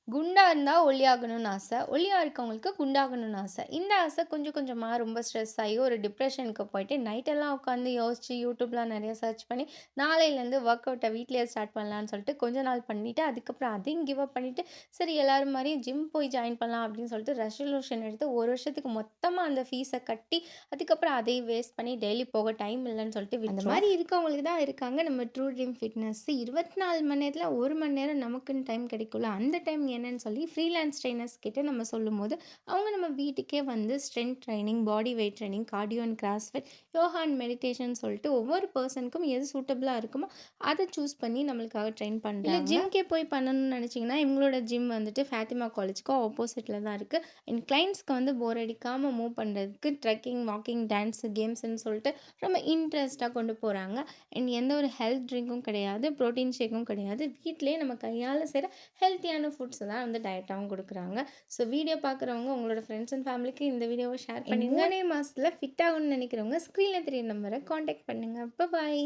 குண்டா இருந்தா ஒல்லியாகணும்னு ஆசை. ஒல்லியா இருக்கவங்களுக்கு குண்டாகணும்னு ஆசை. இந்த ஆசை கொஞ்சம் கொஞ்சமா ரொம்ப ஸ்ட்ரெஸ் ஆகி ஒரு டிப்ரஷனுக்கு போயிட்டு நைட்டெல்லாம் உட்காந்து யோசிச்சு யூடியூப்லாம் நெறைய சர்ச் பண்ணி, நாளையிலேருந்து ஒர்க் அவுட்ட வீட்லயே ஸ்டார்ட் பண்ணலான்னு சொல்லிட்டு கொஞ்ச நாள் பண்ணிட்டு, அதுக்கப்புறம் அதையும் கிவ் அப் பண்ணிட்டு, சரி எல்லாரும் மாரியும் ஜிம் போய் ஜாயின் பண்ணலாம் அப்படின்னு சொல்லிட்டு ரெசல்யூஷன் எடுத்து 1 வருஷத்துக்கு மொத்தமா அந்த ஃபீஸ கட்டி, அதுக்கப்புறம் அதையும் வேஸ்ட் பண்ணி டெய்லி போக டைம் இல்லன்னு சொல்லிட்டு அந்த விட்டுரும். மாரி இருக்கவங்களுக்கு தான் இருக்காங்க நம்ம ட்ரூ ட்ரீம் ஃபிட்னஸ். 24 மணி நேரத்தில 1 மணி நேரம் நமக்குன்னு டைம் கிடைக்கும்ல, அந்த டைம் என்னன்னு சொல்லி ஃப்ரீலான்ஸ் ட்ரெய்னர்ஸ் கிட்ட நம்ம சொல்லும்போது, அவங்க நம்ம வீட்டுக்கே வந்து strength training, body weight training, cardio and crossfit, yoga and meditation சொல்லிட்டு ஒவ்வொரு பெர்சனுக்கும் எது சூட்டபிளா இருக்குமோ, அத சூஸ் பண்ணி நம்மளுக்காக ட்ரெயின் பண்றாங்க. இல்ல ஜிம்க்கே போய் பண்ணணும்னு நெனச்சீங்கன்னா, இவங்களோட ஜிம் வந்துட்டு ஃபாத்திமா காலேஜ்க்கு ஆப்போசிட்ல தான் இருக்கு. அண்ட் கிளையண்ட்ஸ்க்கு வந்து போர் அடிக்காம மூவ் பண்றதுக்கு ட்ரெக்கிங், வாக்கிங், டான்ஸ், கேம்ஸ்ன்னு சொல்லிட்டு ரொம்ப இன்ட்ரெஸ்ட்டா கொண்டு போறாங்க. அண்ட் எந்த ஒரு ஹெல்த் ட்ரிங்க்கும் கிடையாது, புரோட்டீன் ஷேக்கும் கிடையாது. வீட்லயே நம்ம கையால செய்ற ஹெல்த்தியான ஃபுட்ஸ் தான் வந்து டயட்டாவும் குடுக்குறாங்க. ஸோ வீடியோ பார்க்குறவங்க உங்களோட ஃப்ரெண்ட்ஸ் அண்ட் ஃபேமிலிக்கு இந்த வீடியோவ ஷேர் பண்ணிருங்க. 3 மாசத்துல ஃபிட் ஆகணும்னு நெனைக்கிறவங்க ஸ்க்ரீன்ல தெரியிற நம்பர கான்டாக்ட் பண்ணுங்க. பாய்.